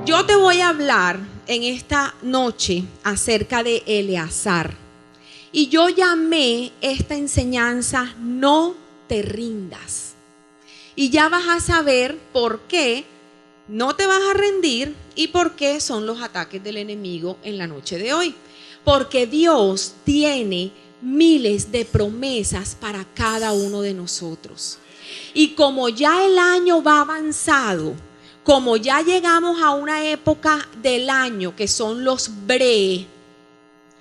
Yo te voy a hablar en esta noche acerca de Eleazar. Y yo llamé esta enseñanza No te rindas. Y ya vas a saber por qué no te vas a rendir y por qué son los ataques del enemigo en la noche de hoy. Porque Dios tiene miles de promesas para cada uno de nosotros. Y como ya el año va avanzado, como ya llegamos a una época del año que son los bre,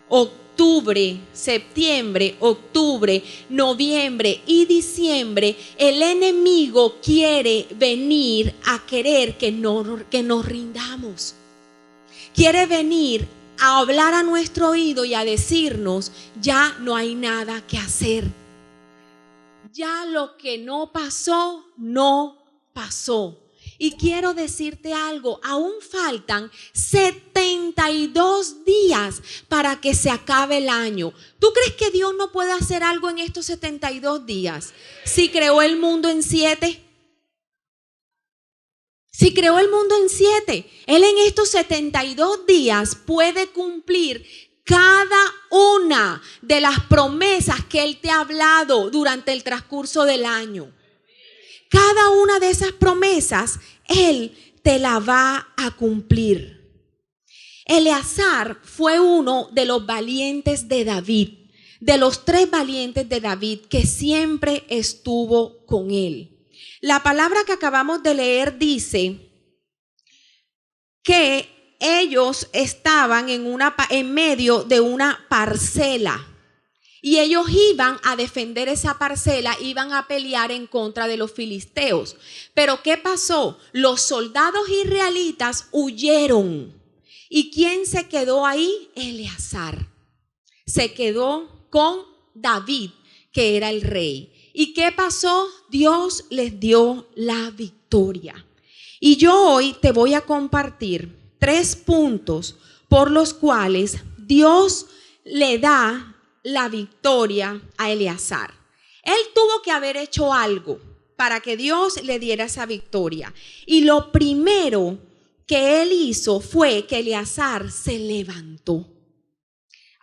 octubre, septiembre, octubre, noviembre y diciembre, el enemigo quiere venir a querer que nos rindamos. Quiere venir a hablar a nuestro oído y a decirnos, ya no hay nada que hacer. Ya lo que no pasó, no pasó. Y quiero decirte algo, aún faltan 72 días para que se acabe el año. ¿Tú crees que Dios no puede hacer algo en estos 72 días? Si creó el mundo en 7. Si creó el mundo en 7, Él en estos 72 días puede cumplir cada una de las promesas que Él te ha hablado durante el transcurso del año. Cada una de esas promesas, Él te la va a cumplir. Eleazar fue uno de los valientes de David, de los 3 valientes de David que siempre estuvo con él. La palabra que acabamos de leer dice que ellos estaban en medio de una parcela. Y ellos iban a defender esa parcela, iban a pelear en contra de los filisteos. Pero ¿qué pasó? Los soldados israelitas huyeron. ¿Y quién se quedó ahí? Eleazar. Se quedó con David, que era el rey. ¿Y qué pasó? Dios les dio la victoria. Y yo hoy te voy a compartir 3 puntos por los cuales Dios le da la victoria a Eleazar. Él tuvo que haber hecho algo para que Dios le diera esa victoria. Y lo primero que él hizo fue que Eleazar se levantó.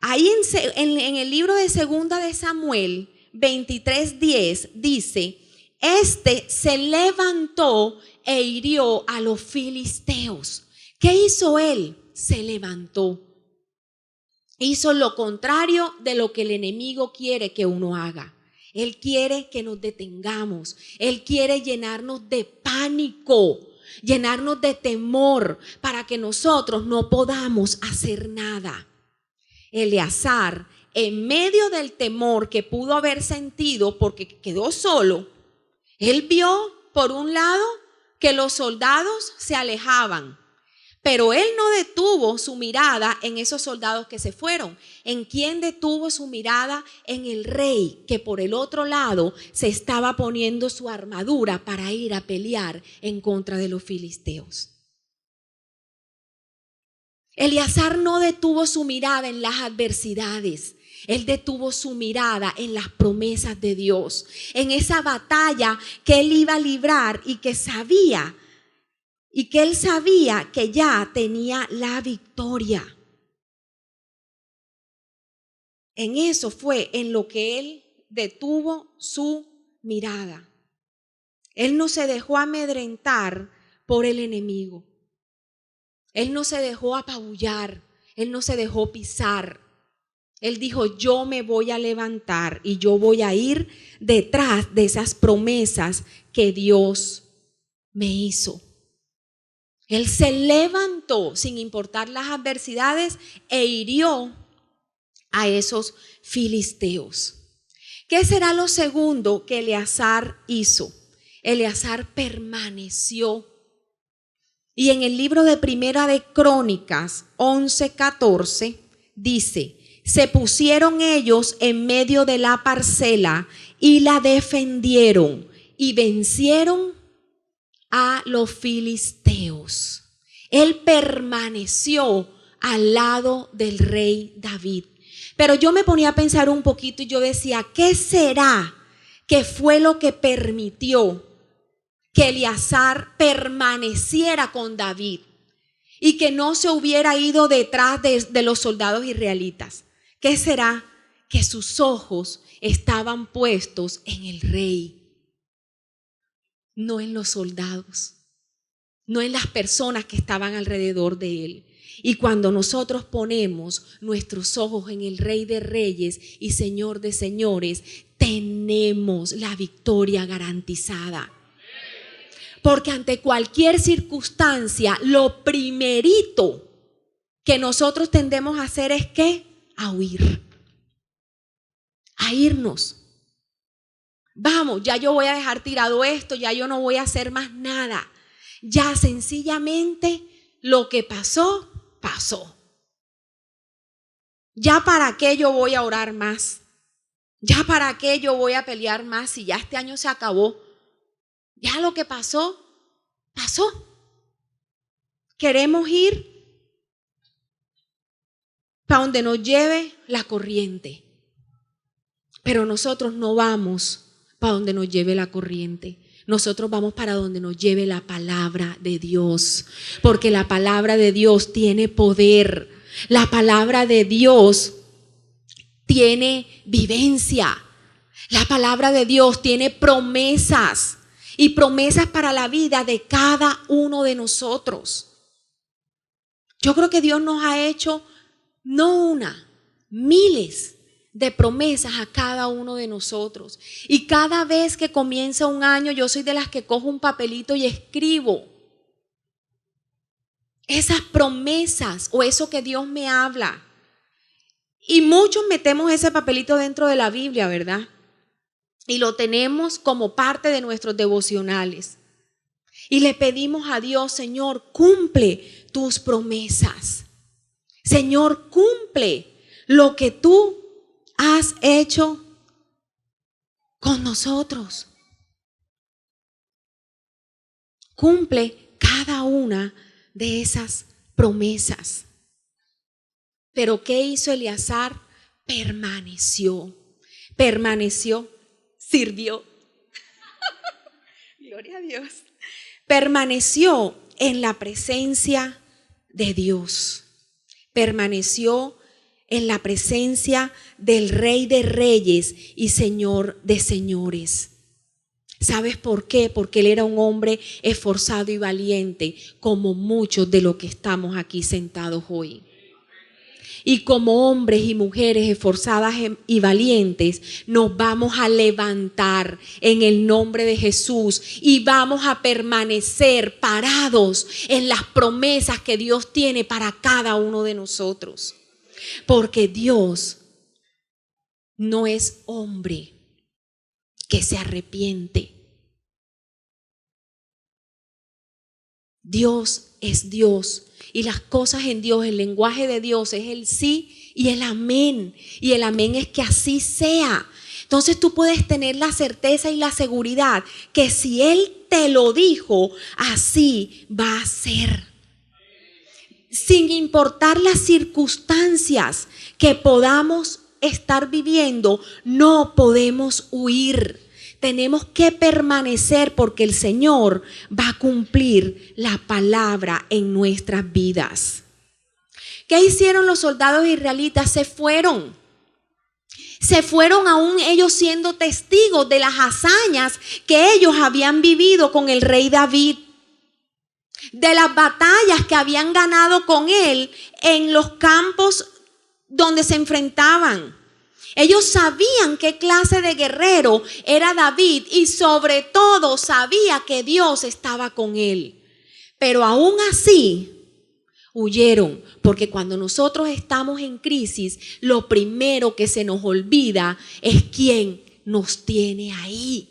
Ahí en el libro de Segunda de Samuel 23:10 dice, este se levantó e hirió a los filisteos. ¿Qué hizo él? Se levantó. Hizo lo contrario de lo que el enemigo quiere que uno haga. Él quiere que nos detengamos. Él quiere llenarnos de pánico, llenarnos de temor para que nosotros no podamos hacer nada. Eleazar, en medio del temor que pudo haber sentido porque quedó solo, él vio por un lado que los soldados se alejaban. Pero él no detuvo su mirada en esos soldados que se fueron. ¿En quién detuvo su mirada? En el rey, que por el otro lado se estaba poniendo su armadura para ir a pelear en contra de los filisteos. Eleazar no detuvo su mirada en las adversidades. Él detuvo su mirada en las promesas de Dios, en esa batalla que él iba a librar y que él sabía que ya tenía la victoria. En eso fue en lo que él detuvo su mirada. Él no se dejó amedrentar por el enemigo. Él no se dejó apabullar. Él no se dejó pisar. Él dijo, yo me voy a levantar y yo voy a ir detrás de esas promesas que Dios me hizo. Él se levantó sin importar las adversidades e hirió a esos filisteos. ¿Qué será lo segundo que Eleazar hizo? Eleazar permaneció. Y en el libro de Primera de Crónicas 11:14 dice, se pusieron ellos en medio de la parcela y la defendieron y vencieron a los filisteos. Él permaneció al lado del rey David. Pero yo me ponía a pensar un poquito y yo decía, ¿qué será que fue lo que permitió que Eleazar permaneciera con David? y que no se hubiera ido detrás de los soldados israelitas? ¿Qué será? Que sus ojos estaban puestos en el rey, no en los soldados, no en las personas que estaban alrededor de él. Y cuando nosotros ponemos nuestros ojos en el Rey de Reyes y Señor de Señores, tenemos la victoria garantizada. Porque ante cualquier circunstancia, lo primerito que nosotros tendemos a hacer es ¿qué? A huir, a irnos. Vamos, ya yo voy a dejar tirado esto, ya yo no voy a hacer más nada. Ya sencillamente lo que pasó, pasó. Ya para qué yo voy a orar más. Ya para qué yo voy a pelear más si ya este año se acabó. Ya lo que pasó, pasó. Queremos ir para donde nos lleve la corriente. Pero nosotros no vamos para donde nos lleve la corriente. Nosotros vamos para donde nos lleve la palabra de Dios. Porque la palabra de Dios tiene poder. La palabra de Dios tiene vivencia. La palabra de Dios tiene promesas. Y promesas para la vida de cada uno de nosotros. Yo creo que Dios nos ha hecho no una, miles de promesas a cada uno de nosotros. Y cada vez que comienza un año, yo soy de las que cojo un papelito y escribo esas promesas o eso que Dios me habla. Y muchos metemos ese papelito dentro de la Biblia, ¿verdad? Y lo tenemos como parte de nuestros devocionales. Y le pedimos a Dios, Señor, cumple tus promesas. Señor, cumple lo que tú has hecho con nosotros. Cumple cada una de esas promesas. Pero ¿qué hizo Eleazar? Permaneció, sirvió. Gloria a Dios. Permaneció en la presencia de Dios. Permaneció en la presencia del Rey de Reyes y Señor de Señores. ¿Sabes por qué? Porque él era un hombre esforzado y valiente, como muchos de los que estamos aquí sentados hoy. Y como hombres y mujeres esforzadas y valientes, nos vamos a levantar en el nombre de Jesús y vamos a permanecer parados en las promesas que Dios tiene para cada uno de nosotros. Porque Dios no es hombre que se arrepiente. Dios es Dios. Y las cosas en Dios, el lenguaje de Dios es el sí y el amén. Y el amén es que así sea. Entonces tú puedes tener la certeza y la seguridad que si Él te lo dijo, así va a ser. Sin importar las circunstancias que podamos estar viviendo, no podemos huir. Tenemos que permanecer porque el Señor va a cumplir la palabra en nuestras vidas. ¿Qué hicieron los soldados israelitas? Se fueron. Se fueron aún ellos siendo testigos de las hazañas que ellos habían vivido con el rey David. De las batallas que habían ganado con él en los campos donde se enfrentaban. Ellos sabían qué clase de guerrero era David y sobre todo sabía que Dios estaba con él. Pero aún así huyeron, porque cuando nosotros estamos en crisis, lo primero que se nos olvida es quién nos tiene ahí.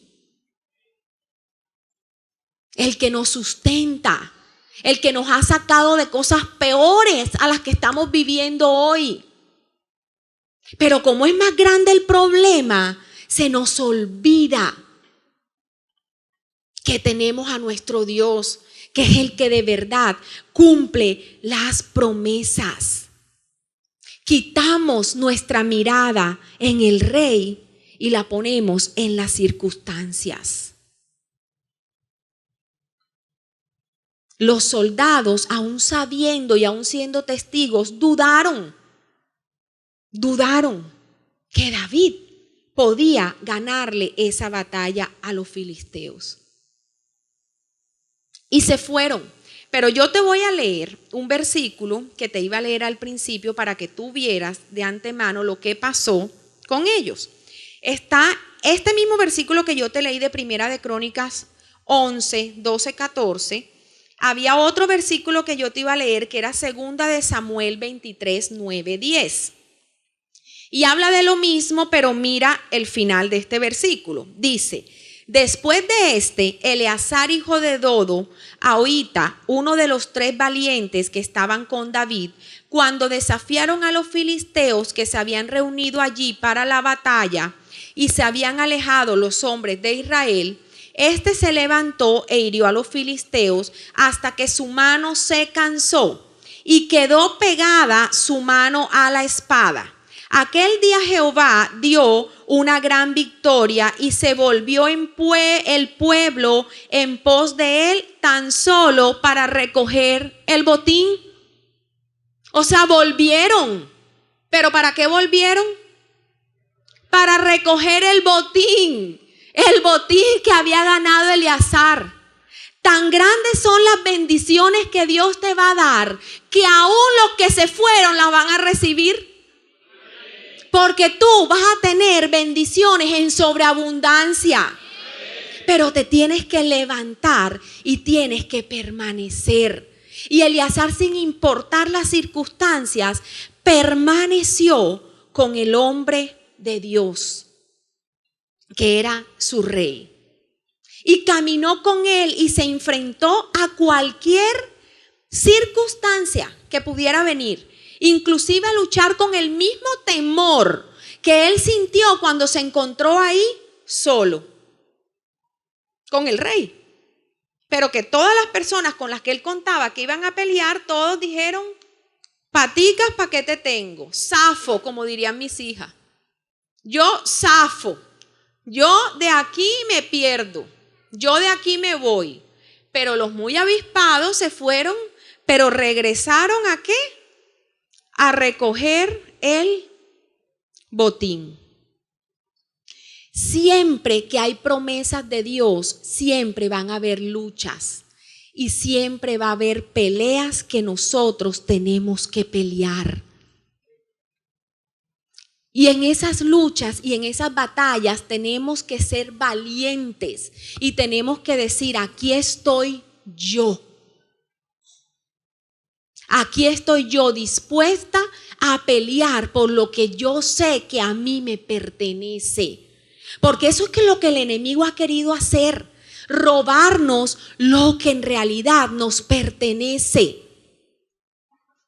El que nos sustenta, el que nos ha sacado de cosas peores a las que estamos viviendo hoy. Pero como es más grande el problema, se nos olvida que tenemos a nuestro Dios, que es el que de verdad cumple las promesas. Quitamos nuestra mirada en el Rey y la ponemos en las circunstancias. los soldados, aún sabiendo y aún siendo testigos, dudaron que David podía ganarle esa batalla a los filisteos. Y se fueron. Pero yo te voy a leer un versículo que te iba a leer al principio para que tú vieras de antemano lo que pasó con ellos. Está este mismo versículo que yo te leí de Primera de Crónicas 11, 12, 14. Había otro versículo que yo te iba a leer que era Segunda de Samuel 23, 9, 10. Y habla de lo mismo, pero mira el final de este versículo. Dice: después de Eleazar, hijo de Dodo, Ahita, uno de los 3 valientes que estaban con David, cuando desafiaron a los filisteos que se habían reunido allí para la batalla y se habían alejado los hombres de Israel, se levantó e hirió a los filisteos hasta que su mano se cansó y quedó pegada su mano a la espada. Aquel día Jehová dio una gran victoria y se volvió el pueblo en pos de él tan solo para recoger el botín. O sea, volvieron. ¿Pero para qué volvieron? Para recoger el botín que había ganado Eleazar. Tan grandes son las bendiciones que Dios te va a dar que aún los que se fueron las van a recibir. Porque tú vas a tener bendiciones en sobreabundancia. Pero te tienes que levantar y tienes que permanecer. Y Eleazar, sin importar las circunstancias, permaneció con el hombre de Dios, que era su rey. Y caminó con él y se enfrentó a cualquier circunstancia que pudiera venir. Inclusive a luchar con el mismo temor que él sintió cuando se encontró ahí solo, con el rey. Pero que todas las personas con las que él contaba que iban a pelear, todos dijeron: paticas, ¿pa' qué te tengo? Zafo, como dirían mis hijas. Yo zafo. Yo de aquí me pierdo. Yo de aquí me voy. Pero los muy avispados se fueron, pero regresaron ¿a qué? A recoger el botín. Siempre que hay promesas de Dios, siempre van a haber luchas y siempre va a haber peleas que nosotros tenemos que pelear. Y en esas luchas y en esas batallas tenemos que ser valientes y tenemos que decir: aquí estoy yo. Aquí estoy yo dispuesta a pelear por lo que yo sé que a mí me pertenece. Porque eso es lo que el enemigo ha querido hacer: robarnos lo que en realidad nos pertenece.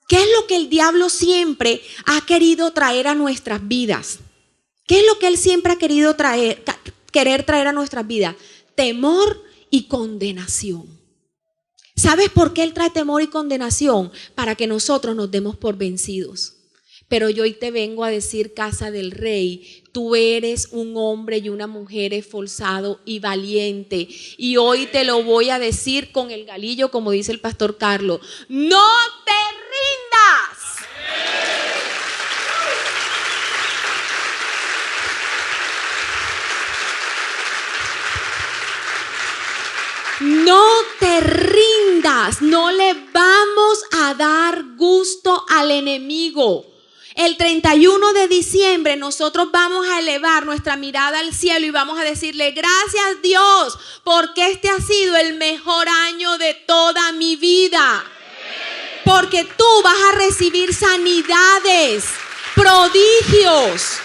¿Qué es lo que el diablo siempre ha querido traer a nuestras vidas? ¿Qué es lo que él siempre ha querido querer traer a nuestras vidas? Temor y condenación. ¿Sabes por qué él trae temor y condenación? Para que nosotros nos demos por vencidos. Pero yo hoy te vengo a decir, casa del rey, tú eres un hombre y una mujer esforzado y valiente. Y hoy te lo voy a decir con el galillo, como dice el pastor Carlos: ¡no te rindas! No te rindas, no le vamos a dar gusto al enemigo. El 31 de diciembre nosotros vamos a elevar nuestra mirada al cielo y vamos a decirle: gracias Dios, porque este ha sido el mejor año de toda mi vida. Porque tú vas a recibir sanidades, prodigios,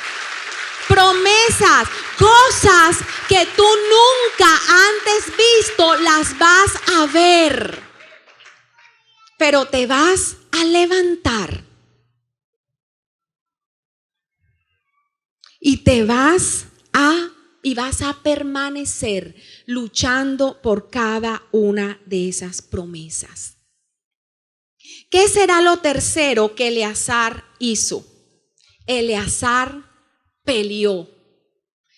promesas, cosas que tú nunca antes visto, las vas a ver. Pero te vas a levantar y vas a permanecer luchando por cada una de esas promesas. ¿Qué será lo tercero que Eleazar hizo? Eleazar peleó.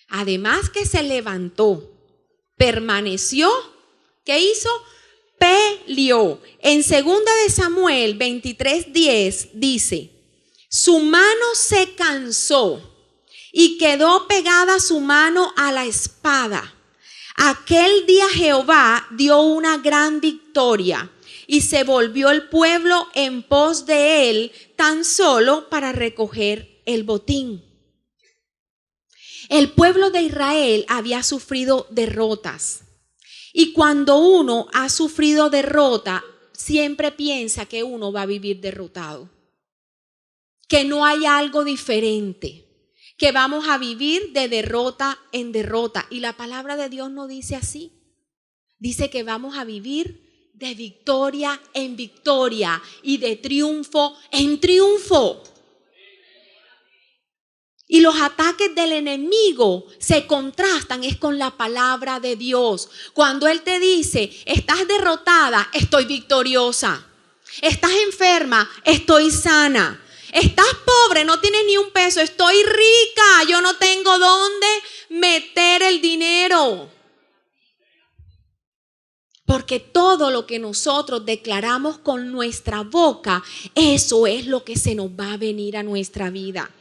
Además que se levantó, permaneció. ¿Qué hizo? peleó. En 2 Samuel 23:10 dice: su mano se cansó y quedó pegada su mano a la espada. Aquel día Jehová dio una gran victoria y se volvió el pueblo en pos de él tan solo para recoger el botín. El pueblo de Israel había sufrido derrotas. Y cuando uno ha sufrido derrota, siempre piensa que uno va a vivir derrotado. Que no hay algo diferente. Que vamos a vivir de derrota en derrota. Y la palabra de Dios no dice así. Dice que vamos a vivir de victoria en victoria y de triunfo en triunfo. Y los ataques del enemigo se contrastan es con la palabra de Dios. Cuando Él te dice, estás derrotada, estoy victoriosa. Estás enferma, estoy sana. Estás pobre, no tienes ni un peso, estoy rica, yo no tengo dónde meter el dinero. Porque todo lo que nosotros declaramos con nuestra boca, eso es lo que se nos va a venir a nuestra vida.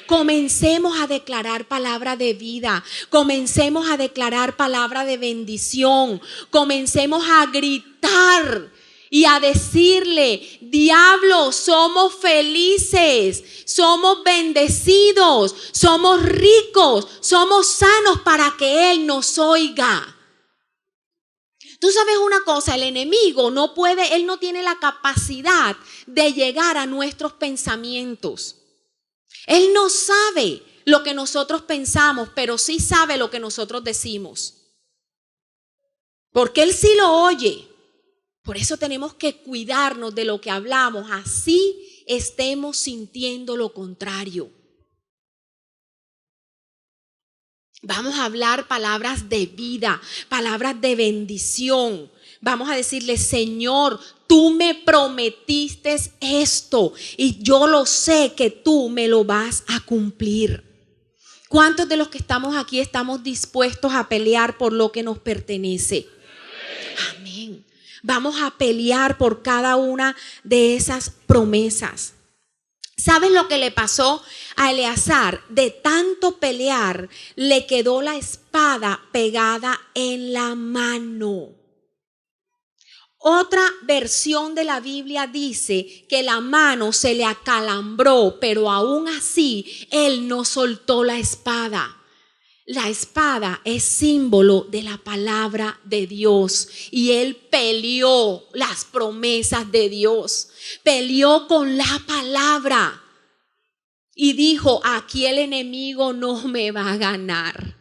Comencemos a declarar palabra de vida, comencemos a declarar palabra de bendición, comencemos a gritar y a decirle, diablo, somos felices, somos bendecidos, somos ricos, somos sanos para que Él nos oiga. Tú sabes una cosa, el enemigo no puede, él no tiene la capacidad de llegar a nuestros pensamientos. Él no sabe lo que nosotros pensamos, pero sí sabe lo que nosotros decimos. Porque Él sí lo oye. Por eso tenemos que cuidarnos de lo que hablamos, así estemos sintiendo lo contrario. Vamos a hablar palabras de vida, palabras de bendición. Vamos a decirle, Señor, tú me prometiste esto y yo lo sé que tú me lo vas a cumplir. ¿Cuántos de los que estamos aquí estamos dispuestos a pelear por lo que nos pertenece? Amén. Vamos a pelear por cada una de esas promesas. ¿Sabes lo que le pasó a Eleazar? De tanto pelear, le quedó la espada pegada en la mano. Otra versión de la Biblia dice que la mano se le acalambró, pero aún así él no soltó la espada. La espada es símbolo de la palabra de Dios y él peleó las promesas de Dios, peleó con la palabra y dijo, aquí el enemigo no me va a ganar.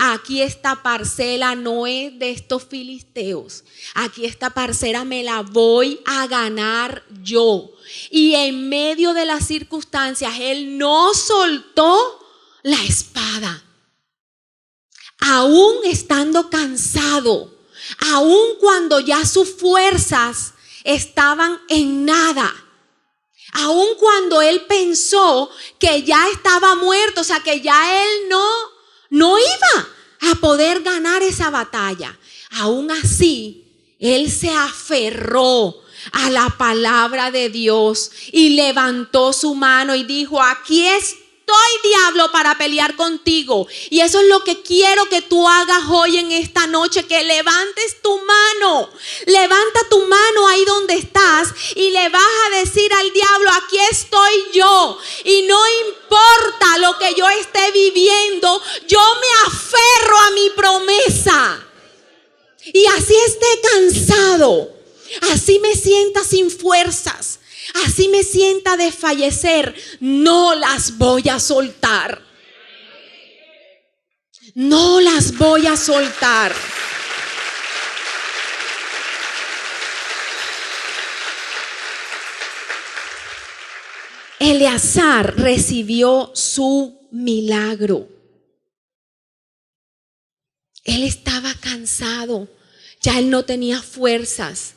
Aquí esta parcela no es de estos filisteos. Aquí esta parcela me la voy a ganar yo. Y en medio de las circunstancias, él no soltó la espada. Aún estando cansado, aún cuando ya sus fuerzas estaban en nada, aún cuando él pensó que ya estaba muerto, o sea que ya él no iba a poder ganar esa batalla. Aún así, él se aferró a la palabra de Dios y levantó su mano y dijo, aquí estoy, diablo, para pelear contigo. Y eso es lo que quiero que tú hagas hoy en esta noche, que levantes tu mano. Levanta tu mano ahí donde estás y le vas a decir al diablo, aquí estoy yo. Y no importa lo que yo esté viviendo, yo me aferro a mi promesa. Y así esté cansado, así me sienta sin fuerzas, así me sienta desfallecer, no las voy a soltar. No las voy a soltar. Eleazar recibió su milagro. Él estaba cansado, ya él no tenía fuerzas.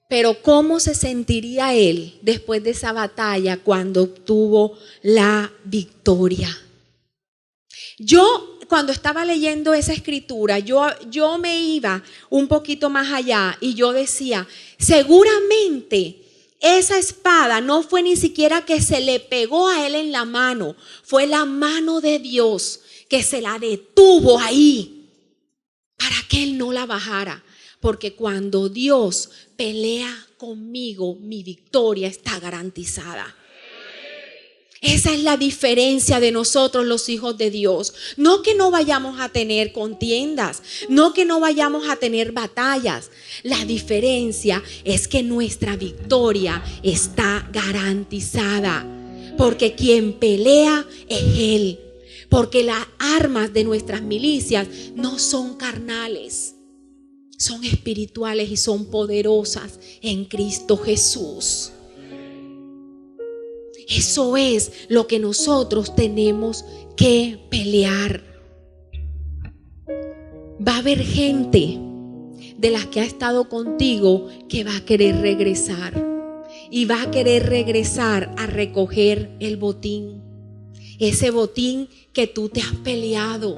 Pero ¿cómo se sentiría él después de esa batalla cuando obtuvo la victoria? Yo cuando estaba leyendo esa escritura, yo me iba un poquito más allá y yo decía, seguramente esa espada no fue ni siquiera que se le pegó a él en la mano, fue la mano de Dios que se la detuvo ahí para que él no la bajara. Porque cuando Dios pelea conmigo, mi victoria está garantizada. Esa es la diferencia de nosotros los hijos de Dios. No que no vayamos a tener contiendas, no que no vayamos a tener batallas. La diferencia es que nuestra victoria está garantizada. Porque quien pelea es Él. Porque las armas de nuestras milicias no son carnales, son espirituales y son poderosas en Cristo Jesús. Eso es lo que nosotros tenemos que pelear. Va a haber gente de las que ha estado contigo que va a querer regresar. Y va a querer regresar a recoger el botín. Ese botín que tú te has peleado.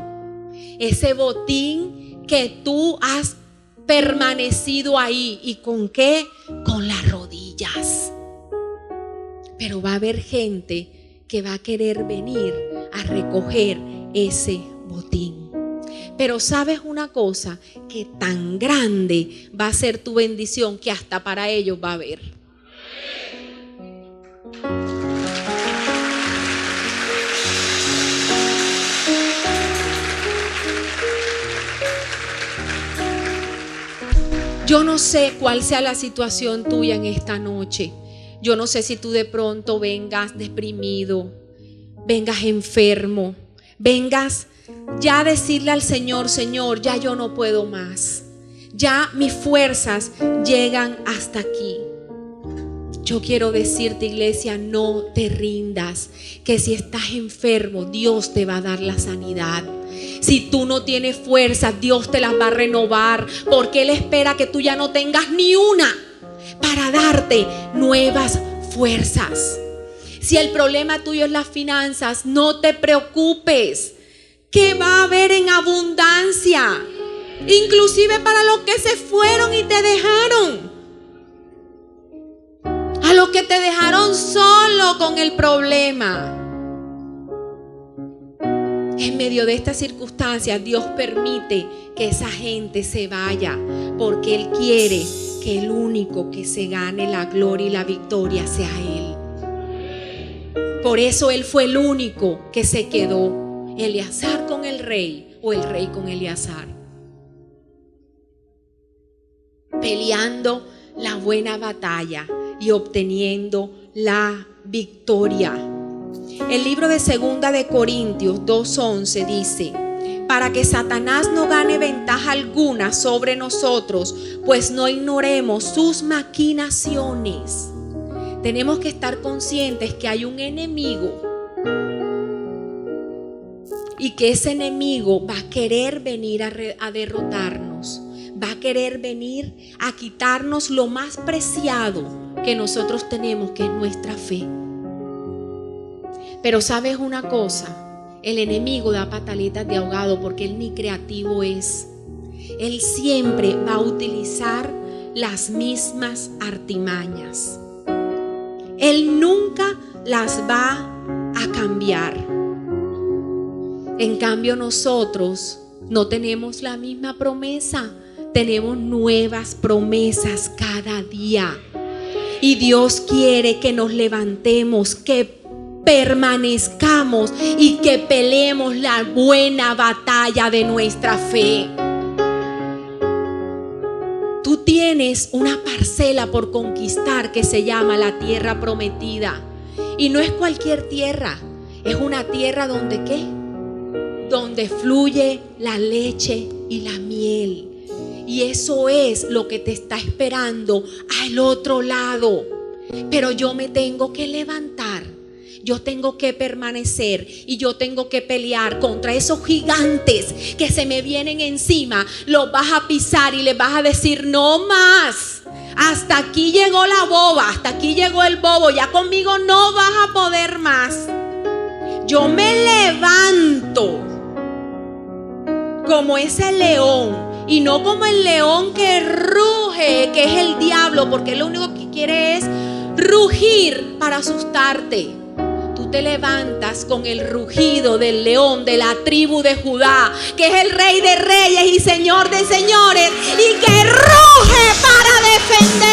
Ese botín que tú has permanecido ahí. ¿Y con qué? Con las rodillas. Pero va a haber gente que va a querer venir a recoger ese botín. Pero sabes una cosa, que tan grande va a ser tu bendición que hasta para ellos va a haber. Yo no sé cuál sea la situación tuya en esta noche. Yo no sé si tú de pronto vengas deprimido, vengas enfermo, vengas ya a decirle al Señor, Señor, ya yo no puedo más. Ya mis fuerzas llegan hasta aquí. Yo quiero decirte, iglesia, no te rindas, que si estás enfermo, Dios te va a dar la sanidad. Si tú no tienes fuerzas, Dios te las va a renovar, porque Él espera que tú ya no tengas ni una para darte nuevas fuerzas. Si el problema tuyo es las finanzas, no te preocupes, que va a haber en abundancia, inclusive para los que se fueron y te dejaron, a los que te dejaron solo con el problema. En medio de estas circunstancias, Dios permite que esa gente se vaya, porque Él quiere que el único que se gane la gloria y la victoria sea Él. Por eso Él fue el único que se quedó, Eleazar con el rey o el rey con Eleazar, peleando la buena batalla y obteniendo la victoria. El libro de 2 de Corintios 2:11 dice: para que Satanás no gane ventaja alguna sobre nosotros, pues no ignoremos sus maquinaciones. Tenemos que estar conscientes que hay un enemigo y que ese enemigo va a querer venir a derrotarnos, va a querer venir a quitarnos lo más preciado que nosotros tenemos, que es nuestra fe. Pero sabes una cosa, el enemigo da pataletas de ahogado porque él ni creativo es. Él siempre va a utilizar las mismas artimañas. Él nunca las va a cambiar. En cambio, nosotros no tenemos la misma promesa, tenemos nuevas promesas cada día. Y Dios quiere que nos levantemos, que permanezcamos y que peleemos la buena batalla de nuestra fe. Tú tienes una parcela por conquistar que se llama la tierra prometida. Y no es cualquier tierra, es una tierra donde ¿qué? Donde fluye la leche y la miel. Y eso es lo que te está esperando al otro lado. Pero yo me tengo que levantar. Yo tengo que permanecer y yo tengo que pelear contra esos gigantes que se me vienen encima. Los vas a pisar y les vas a decir: no más. Hasta aquí llegó la boba, hasta aquí llegó el bobo. Ya conmigo no vas a poder más. Yo me levanto como ese león y no como el león que ruge, que es el diablo, porque lo único que quiere es rugir para asustarte. Tú te levantas con el rugido del león de la tribu de Judá, que es el Rey de Reyes y Señor de Señores, y que ruge para defender